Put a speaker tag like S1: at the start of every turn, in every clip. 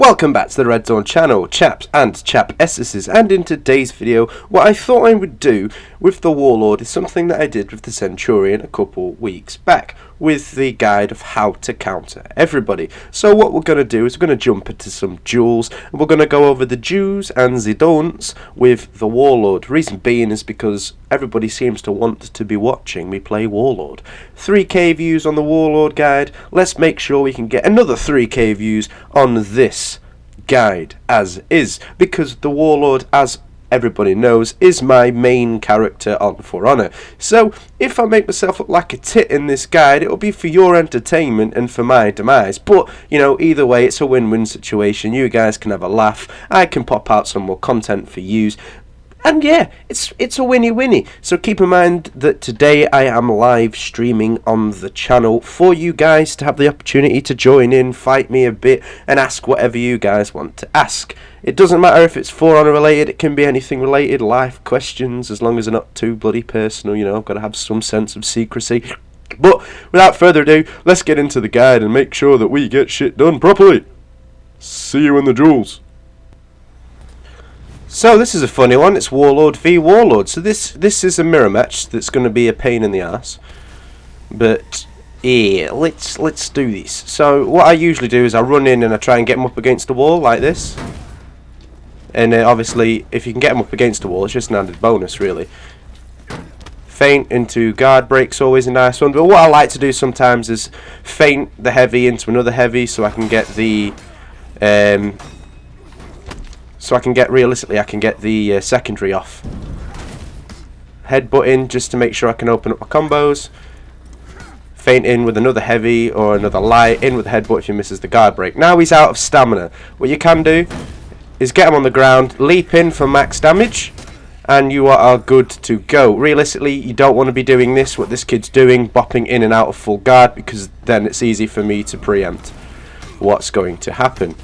S1: Welcome back to the Red Zone channel, chaps and chapesses, and in today's video, what I thought I would do with the Warlord is something that I did with the Centurion a couple weeks back, with the guide of how to counter everybody. So what we're going to do is we're going to jump into some duels, and we're going to go over the do's and the don'ts with the Warlord. Reason being is because everybody seems to want to be watching me play Warlord. 3k views on the Warlord guide. Let's make sure we can get another 3k views on this guide as is, because the Warlord, as everybody knows, is my main character on For Honor. So if I make myself look like a tit in this guide, it'll be for your entertainment and for my demise. But you know, either way, it's a win-win situation. You guys can have a laugh, I can pop out some more content for yous, and yeah, it's a winny-winny. So keep in mind that today I am live streaming on the channel for you guys to have the opportunity to join in, fight me a bit, and ask whatever you guys want to ask. It doesn't matter if it's For Honor related, it can be anything related, life questions, as long as they're not too bloody personal, you know, I've got to have some sense of secrecy. But without further ado, let's get into the guide and make sure that we get shit done properly. See you in the duels. So this is a funny one. It's Warlord v Warlord. So this is a mirror match that's going to be a pain in the ass. But yeah, let's do this. So what I usually do is I run in and I try and get them up against the wall like this. And obviously, if you can get them up against the wall, it's just an added bonus, really. Feint into guard break's always a nice one. But what I like to do sometimes is feint the heavy into another heavy, so I can get the realistically, I can get the secondary off. Headbutt in just to make sure I can open up my combos. Feint in with another heavy or another light. In with the headbutt if he misses the guard break. Now he's out of stamina. What you can do is get him on the ground, leap in for max damage, and you are good to go. Realistically, you don't want to be doing this, what this kid's doing, bopping in and out of full guard, because then it's easy for me to preempt what's going to happen.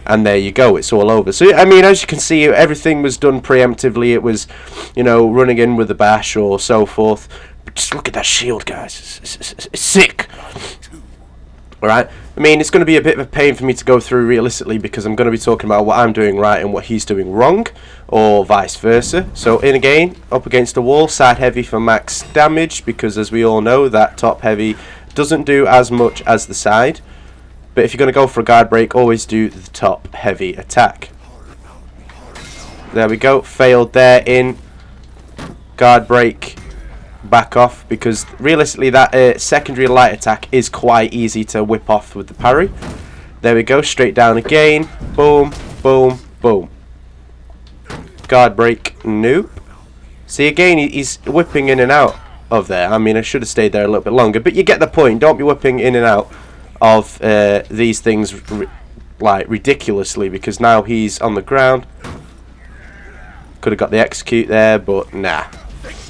S1: And there you go, it's all over. So, I mean, as you can see, everything was done preemptively. It was, you know, running in with the bash or so forth. But just look at that shield, guys. It's sick. Alright? I mean, it's going to be a bit of a pain for me to go through realistically, because I'm going to be talking about what I'm doing right and what he's doing wrong, or vice versa. So, in again, up against the wall, side heavy for max damage, because as we all know, that top heavy doesn't do as much as the side. But if you're going to go for a guard break, always do the top heavy attack. There we go. Failed there in. Guard break. Back off. Because realistically that secondary light attack is quite easy to whip off with the parry. There we go. Straight down again. Boom. Boom. Boom. Guard break. Nope. See again, he's whipping in and out of there. I mean, I should have stayed there a little bit longer. But you get the point. Don't be whipping in and out of these things like ridiculously, because now he's on the ground. Could have got the execute there, but nah.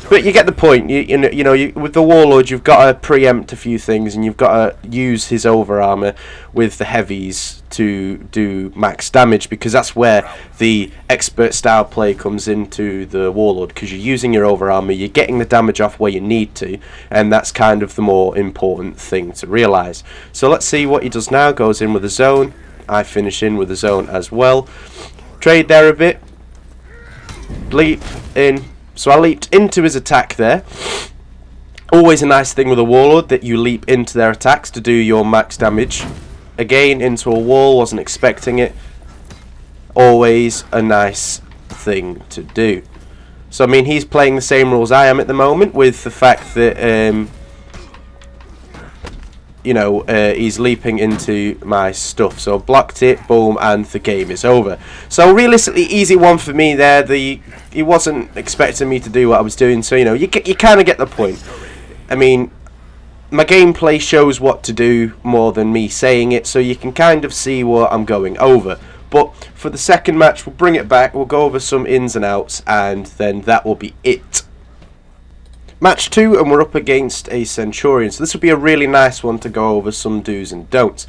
S1: But you get the point. You know, with the Warlord, you've got to preempt a few things, and you've got to use his over armor with the heavies to do max damage, because that's where the expert style play comes into the Warlord, because you're using your over armor, you're getting the damage off where you need to, and that's kind of the more important thing to realize. So let's see what he does now. Goes in with a zone. I finish in with a zone as well. Trade there a bit. Leap in. So I leaped into his attack there. Always a nice thing with a Warlord that you leap into their attacks to do your max damage. Again, into a wall, wasn't expecting it. Always a nice thing to do. So I mean, he's playing the same rules I am at the moment, with the fact that you know, he's leaping into my stuff. So blocked it, boom, and the game is over. So realistically, easy one for me there. He wasn't expecting me to do what I was doing, so you know, you kind of get the point. I mean, my gameplay shows what to do more than me saying it, so you can kind of see what I'm going over. But for the second match, we'll bring it back, we'll go over some ins and outs, and then that will be it. Match 2, and we're up against a Centurion. So this will be a really nice one to go over some do's and don'ts.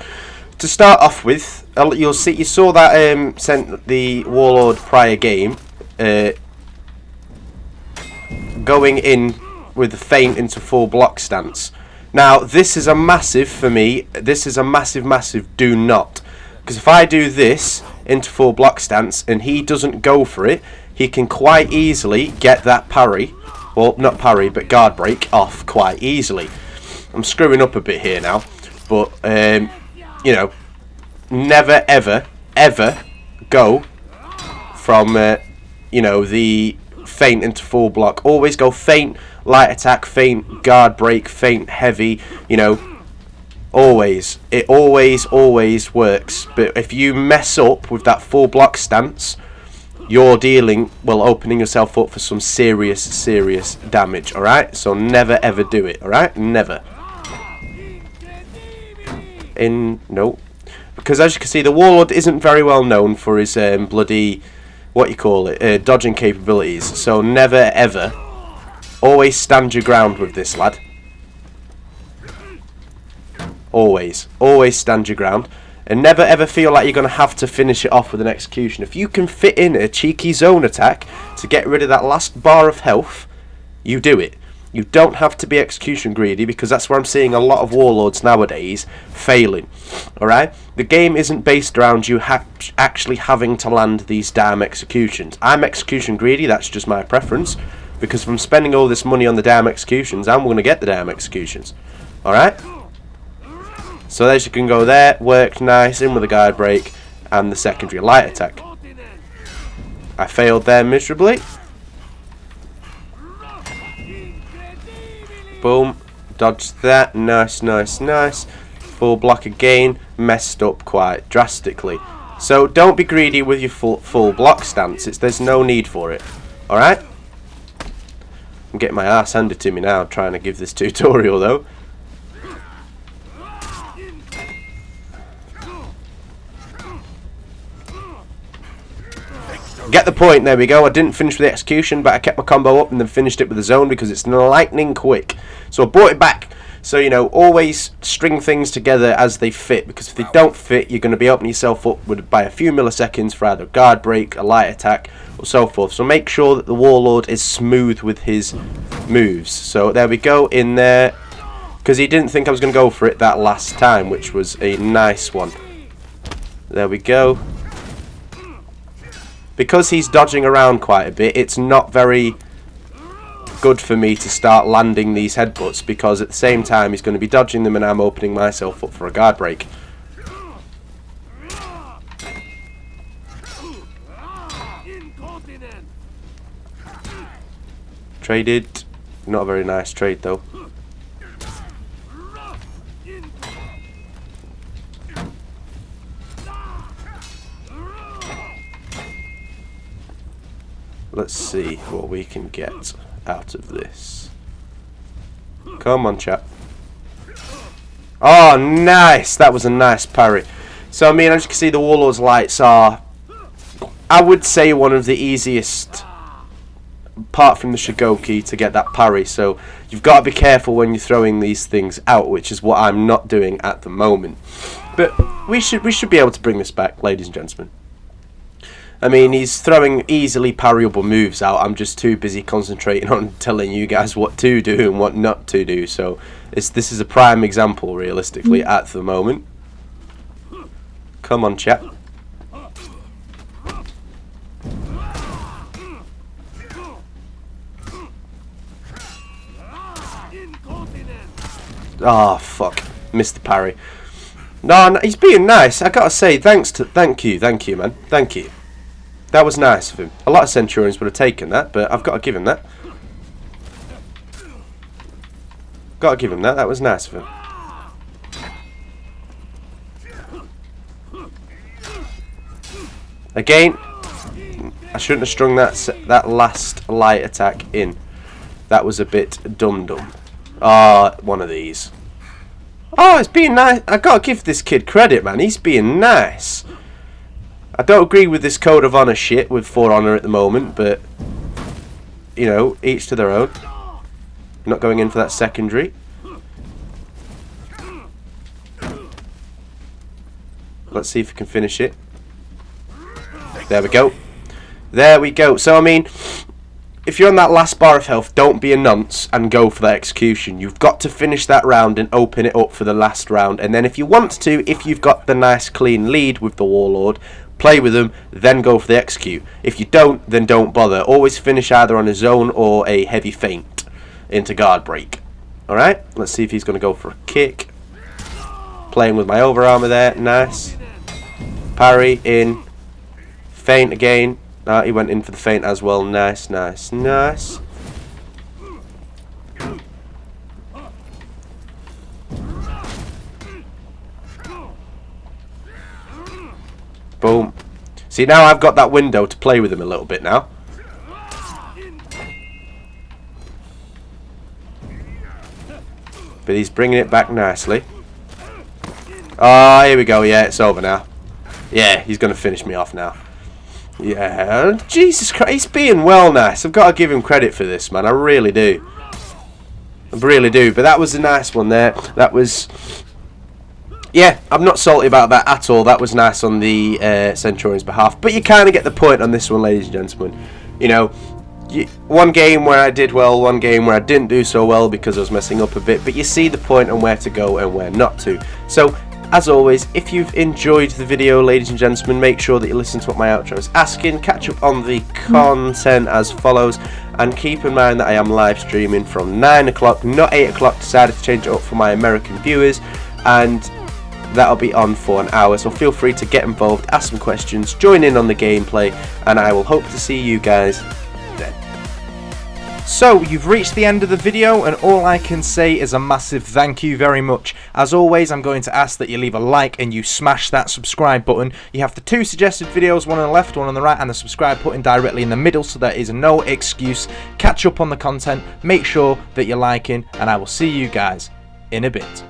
S1: To start off with, you saw that sent the Warlord prior game going in with the feint into full block stance. Now this is a massive, for me, this is a massive do not. Because if I do this into full block stance and he doesn't go for it, he can quite easily get that parry, well, not parry, but guard break off quite easily. I'm screwing up a bit here now, but, you know, never, ever, ever go from, you know, the feint into full block. Always go feint, light attack, feint, guard break, feint, heavy, you know, always. It always works. But if you mess up with that full block stance, you're dealing, well, opening yourself up for some serious damage, alright? So never ever do it, alright? Never. No. Because as you can see, the Warlord isn't very well known for his bloody, what you call it, dodging capabilities. So never ever, always stand your ground with this lad. Always stand your ground. And never ever feel like you're going to have to finish it off with an execution. If you can fit in a cheeky zone attack to get rid of that last bar of health, you do it. You don't have to be execution greedy, because that's where I'm seeing a lot of Warlords nowadays failing. Alright? The game isn't based around you actually having to land these damn executions. I'm execution greedy, that's just my preference. Because if I'm spending all this money on the damn executions, I'm going to get the damn executions. Alright? So as you can go there, worked nice, in with a guard break, and the secondary light attack. I failed there miserably. Boom, dodged that, nice. Full block again, messed up quite drastically. So don't be greedy with your full block stance, there's no need for it. Alright? I'm getting my ass handed to me now, trying to give this tutorial though. Get the point, there we go. I didn't finish with the execution, but I kept my combo up and then finished it with the zone because it's lightning quick. So I brought it back. So, you know, always string things together as they fit, because if they don't fit, you're going to be opening yourself up by a few milliseconds for either a guard break, a light attack, or so forth. So make sure that the Warlord is smooth with his moves. So there we go, in there, because he didn't think I was going to go for it that last time, which was a nice one. There we go. Because he's dodging around quite a bit, it's not very good for me to start landing these headbutts, because at the same time he's going to be dodging them and I'm opening myself up for a guard break. Traded. Not a very nice trade though. Let's see what we can get out of this. Come on, chap. Oh, nice! That was a nice parry. So, I mean, as you can see, the Warlord's lights are, I would say, one of the easiest, apart from the Shigoki, to get that parry. So, you've got to be careful when you're throwing these things out, which is what I'm not doing at the moment. But we should be able to bring this back, ladies and gentlemen. I mean, he's throwing easily parryable moves out. I'm just too busy concentrating on telling you guys what to do and what not to do. So this is a prime example, realistically, at the moment. Come on, chap. Ah, oh, fuck. Missed the parry. No, he's being nice. I gotta say, thank you, man. Thank you. That was nice of him. A lot of Centurions would have taken that, but I've got to give him that. Got to give him that. That was nice of him. Again, I shouldn't have strung that last light attack in. That was a bit dum-dum. Ah, one of these. Oh, it's being nice. I got to give this kid credit, man. He's being nice. I don't agree with this code of honour shit with For Honor at the moment, but, you know, each to their own. Not going in for that secondary. Let's see if we can finish it. There we go. There we go. So, I mean, if you're on that last bar of health, don't be a nonce and go for that execution. You've got to finish that round and open it up for the last round. And then if you want to, if you've got the nice clean lead with the Warlord, play with them, then go for the execute. If you don't, then don't bother. Always finish either on a zone or a heavy feint into guard break. Alright, let's see if he's going to go for a kick. Playing with my over armor there, nice. Parry in, feint again. He went in for the feint as well, nice, nice, nice. Boom. See, now I've got that window to play with him a little bit now. But he's bringing it back nicely. Oh, here we go. Yeah, it's over now. Yeah, he's going to finish me off now. Yeah, Jesus Christ, he's being well nice. I've got to give him credit for this, man. I really do. I really do. But that was a nice one there. That was... Yeah, I'm not salty about that at all. That was nice on the Centurion's behalf. But you kind of get the point on this one, ladies and gentlemen. You know, one game where I did well, one game where I didn't do so well because I was messing up a bit. But you see the point on where to go and where not to. So, as always, if you've enjoyed the video, ladies and gentlemen, make sure that you listen to what my outro is asking. Catch up on the content as follows. And keep in mind that I am live streaming from 9 o'clock, not 8 o'clock. Decided to change it up for my American viewers. And that'll be on for an hour. So feel free to get involved, ask some questions, join in on the gameplay. And I will hope to see you guys then.
S2: So, you've reached the end of the video, and all I can say is a massive thank you very much. As always, I'm going to ask that you leave a like and you smash that subscribe button. You have the 2 suggested videos, one on the left, one on the right, and the subscribe button directly in the middle, so there is no excuse. Catch up on the content, make sure that you're liking, and I will see you guys in a bit.